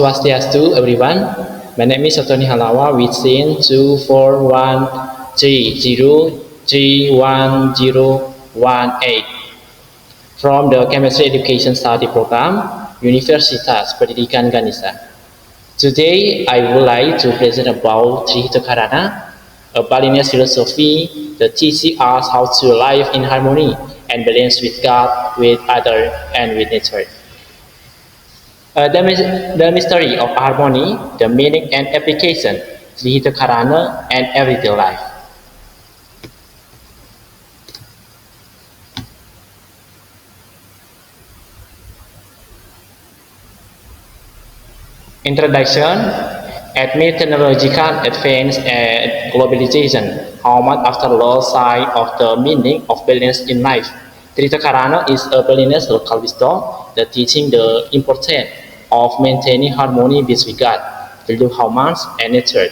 Swastiastu, everyone. My name is Sotoni Halawa with SIN 241303118 from the Chemistry Education Study Program, Universitas Pendidikan Ganesha. Today, I would like to present about Trihita Karana, a Balinese philosophy that teaches us how to live in harmony and balance with God, with others, and with nature. The mystery of harmony, the meaning and application, Trihita Karana, and everyday life. Introduction. Amid technological advance and globalization, how much after lost sight of the meaning of balance in life. Trihita Karana is a Balinese local wisdom that teaching the importance of maintaining harmony between God, value humans, and nature.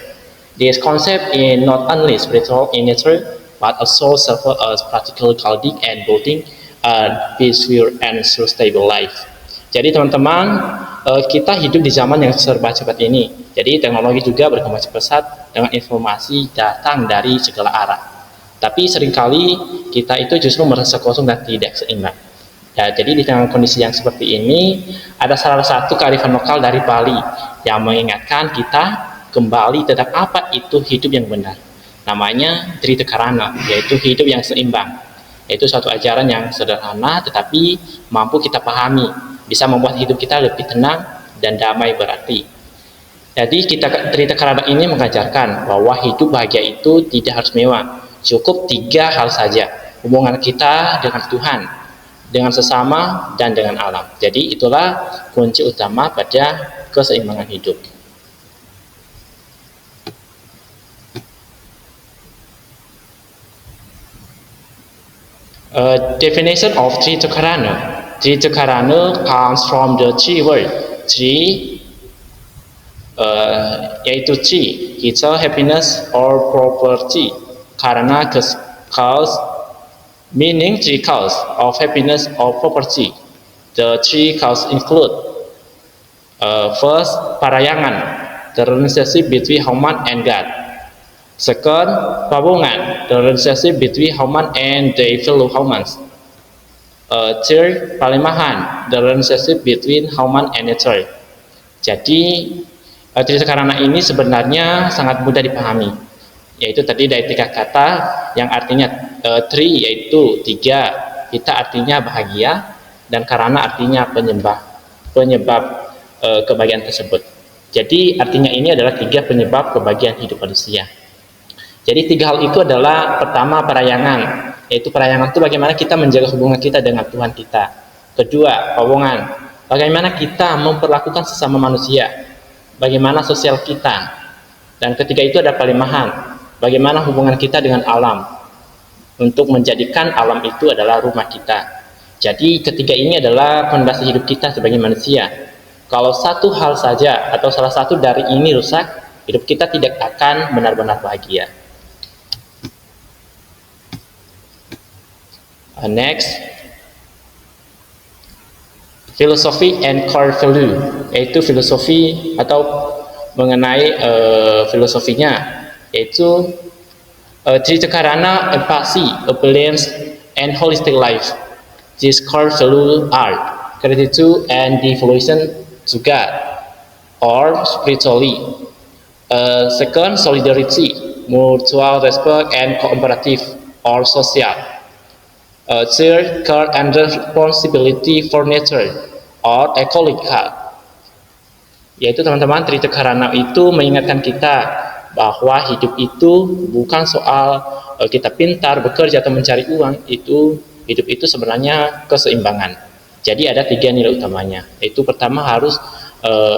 This concept is not only spiritual in nature, but also serves as practical guiding and building a peaceful and sustainable life. Jadi teman-teman, kita hidup di zaman yang serba cepat ini. Jadi teknologi juga berkembang cepat pesat dengan informasi datang dari segala arah. Tapi seringkali kita itu justru merasa kosong dan tidak seimbang. Ya, jadi di tengah kondisi yang seperti ini, ada salah satu kearifan lokal dari Bali yang mengingatkan kita kembali tentang apa itu hidup yang benar. Namanya Trihita Karana, yaitu hidup yang seimbang. Yaitu suatu ajaran yang sederhana tetapi mampu kita pahami, bisa membuat hidup kita lebih tenang dan damai berarti. Jadi Trihita Karana ini mengajarkan bahwa hidup bahagia itu tidak harus mewah, cukup 3 hal saja: hubungan kita dengan Tuhan, dengan sesama, dan dengan alam. Jadi itulah kunci utama pada keseimbangan hidup. Definition of Trihita Karana. Trihita Karana comes from the Tri word. Tri, yaitu Tri, hita, happiness or property. Karana, cause, meaning 3 causes of happiness or property. The 3 causes include first, parayangan, the relationship between human and God. Second, pabungan, the relationship between human and their fellow humans. Third, palimahan, the relationship between human and nature. Jadi Trihita Karana ini sebenarnya sangat mudah dipahami, yaitu tadi dari 3 kata yang artinya tri yaitu 3, hita artinya bahagia, dan karana artinya penyebab kebahagiaan tersebut. Jadi artinya ini adalah 3 penyebab kebahagiaan hidup manusia. Jadi 3 hal itu adalah: pertama, parayangan, yaitu parayangan itu bagaimana kita menjaga hubungan kita dengan Tuhan kita. Kedua, pabungan, bagaimana kita memperlakukan sesama manusia, bagaimana sosial kita. Dan ketiga itu ada palimahan, bagaimana hubungan kita dengan alam, untuk menjadikan alam itu adalah rumah kita. Jadi ketiga ini adalah fondasi hidup kita sebagai manusia. Kalau satu hal saja atau salah satu dari ini rusak, hidup kita tidak akan benar-benar bahagia. Next, philosophy and core value, yaitu filosofi atau mengenai filosofinya, yaitu Trihita Karana, empathy, a balanced and holistic life. These core values are gratitude and devotion to God or spiritually. Second, solidarity, mutual respect and cooperative or social. Third, care and responsibility for nature or ecological. Yaitu teman-teman, Trihita Karana itu mengingatkan kita bahwa hidup itu bukan soal kita pintar, bekerja, atau mencari uang. Hidup itu sebenarnya keseimbangan. Jadi ada 3 nilai utamanya. Yaitu pertama, harus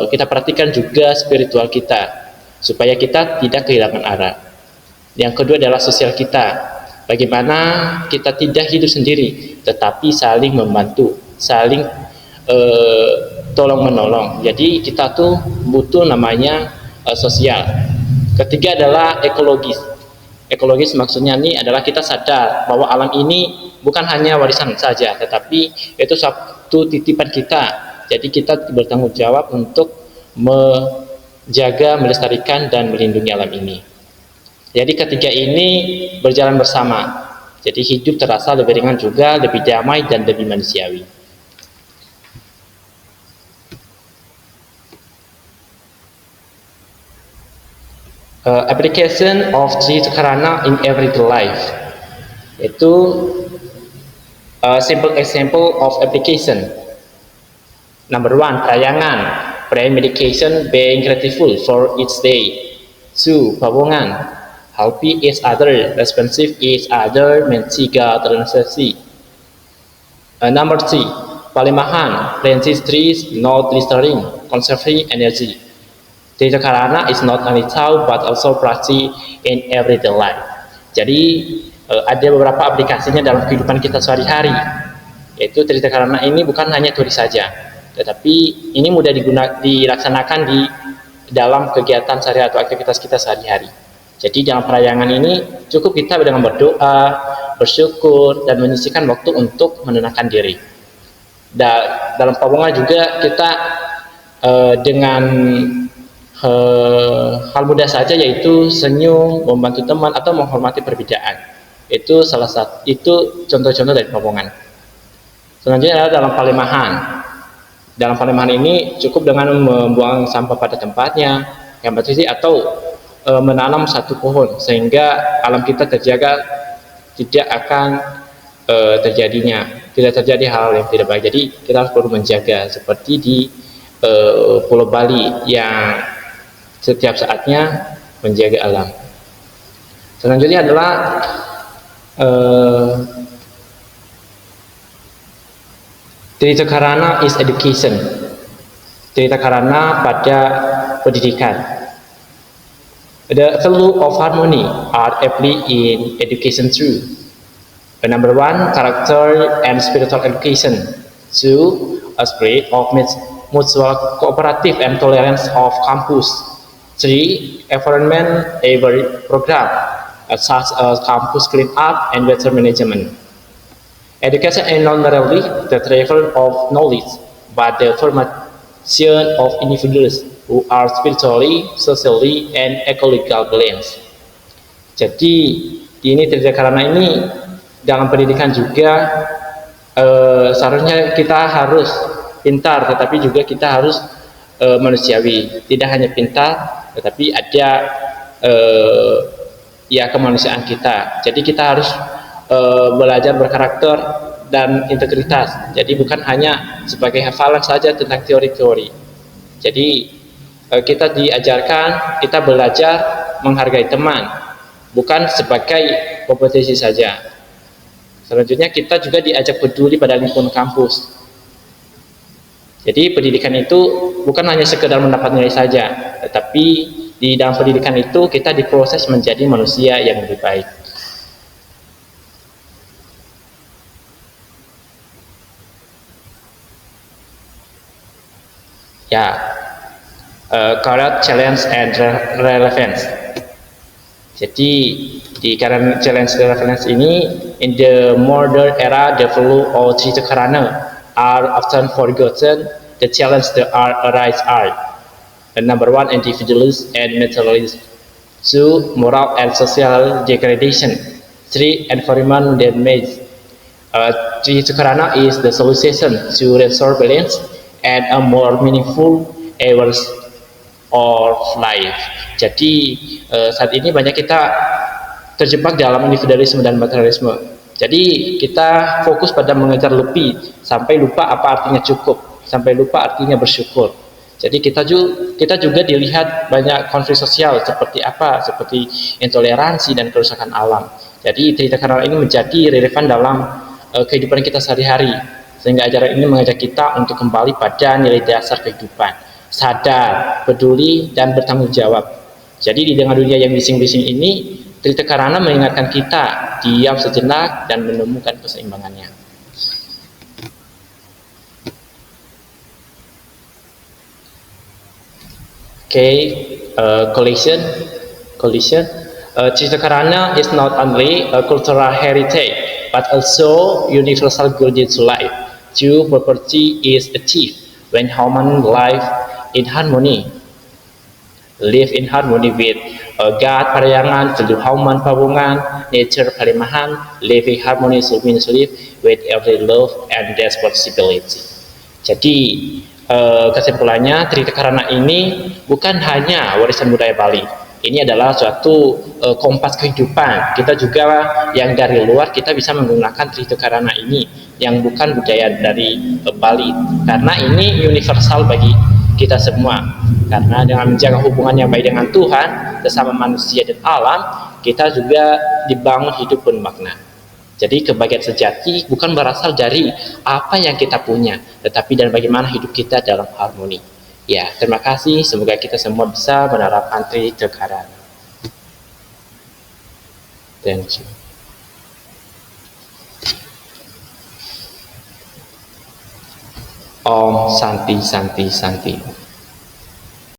kita perhatikan juga spiritual kita supaya kita tidak kehilangan arah. Yang kedua adalah sosial kita, bagaimana kita tidak hidup sendiri tetapi saling membantu, saling tolong menolong. Jadi kita tuh butuh namanya sosial. Ketiga adalah ekologis. Ekologis maksudnya ini adalah kita sadar bahwa alam ini bukan hanya warisan saja, tetapi itu satu titipan kita. Jadi kita bertanggung jawab untuk menjaga, melestarikan, dan melindungi alam ini. Jadi ketiga ini berjalan bersama. Jadi hidup terasa lebih ringan juga, lebih damai, dan lebih manusiawi. Application of Trita Karana in everyday life. Itu simple example of application. Number one, perayangan, brain medication, being grateful for each day. 2. Pabongan, helping each other, responsive each other, mencegah transaksi. Number 3, palimahan, planting trees, not littering, conserving energy. Trita Karana is not only taught but also practiced in everyday life. Jadi ada beberapa aplikasinya dalam kehidupan kita sehari-hari. Yaitu Trita Karana ini bukan hanya teori saja, tetapi ini mudah dilaksanakan di dalam kegiatan sehari atau aktivitas kita sehari-hari. Jadi dalam perayangan ini cukup kita dengan berdoa, bersyukur, dan menyisihkan waktu untuk menenangkan diri. Dalam pabongan juga kita dengan hal mudah saja, yaitu senyum, membantu teman, atau menghormati perbedaan. Itu salah satu, itu contoh-contoh dari pabongan. Selanjutnya adalah dalam palimahan. Dalam palimahan ini cukup dengan membuang sampah pada tempatnya, hemat sisi, atau menanam satu pohon sehingga alam kita terjaga, tidak akan tidak terjadi hal yang tidak baik. Jadi kita harus perlu menjaga, seperti di Pulau Bali yang setiap saatnya menjaga alam. Selanjutnya adalah Trita Karana is education. Trita Karana pada pendidikan. The value of harmony are applied in education too. Number 1, character and spiritual education. 2, a spirit of mutual cooperative and tolerance of campus. 3, environment program such as campus clean up and water management. Education is not merely the transfer of knowledge, but the formation of individuals who are spiritually, socially, and ecological balanced. Jadi ini Trita Karana ini dalam pendidikan juga seharusnya kita harus pintar, tetapi juga kita harus manusiawi. Tidak hanya pintar, tetapi ada kemanusiaan kita. Jadi kita harus belajar berkarakter dan integritas. Jadi bukan hanya sebagai hafalan saja tentang teori-teori. Jadi kita diajarkan, kita belajar menghargai teman, bukan sebagai kompetisi saja. Selanjutnya kita juga diajak peduli pada lingkungan kampus. Jadi pendidikan itu bukan hanya sekedar mendapat nilai saja, tetapi di dalam pendidikan itu kita diproses menjadi manusia yang lebih baik. Current challenge and relevance. Jadi di current challenge and relevance ini, in the modern era, the value of Trita Karana are often forgotten. The challenges that arise are number 1, individualism and materialism. 2, moral and social degradation. 3, environment damage. Trita Karana is the solution to restore balance and a more meaningful hours of life. Jadi saat ini banyak kita terjebak dalam individualisme dan materialisme. Jadi kita fokus pada mengejar lebih sampai lupa apa artinya cukup, sampai lupa artinya bersyukur. Jadi kita juga dilihat banyak konflik sosial seperti intoleransi dan kerusakan alam. Jadi Trita Karana ini menjadi relevan dalam kehidupan kita sehari-hari, sehingga ajaran ini mengajak kita untuk kembali pada nilai dasar kehidupan, sadar, peduli, dan bertanggung jawab. Jadi di tengah dunia yang bising-bising ini, Trita Karana mengingatkan kita diam sejenak dan menemukan keseimbangannya. Collision. Trita Karana is not only a cultural heritage, but also universal good to life. True property is achieved when human life in harmony. Live in harmony with God, Paryangan, Keluhauman, Pawungan, nature, Palimahan. Live in harmony so means live with every love and responsibility. Jadi kesimpulannya, Trita Karana ini bukan hanya warisan budaya Bali. Ini adalah suatu kompas kehidupan. Kita juga yang dari luar kita bisa menggunakan Trita Karana ini yang bukan budaya dari Bali, karena ini universal bagi kita semua. Karena dengan menjaga hubungan yang baik dengan Tuhan, sesama manusia dan alam, kita juga dibangun hidup penuh makna. Jadi kebahagiaan sejati bukan berasal dari apa yang kita punya, tetapi dari bagaimana hidup kita dalam harmoni. Ya, terima kasih. Semoga kita semua bisa menerapkan Trita Karana. Thank you. Om Santi Santi Santi.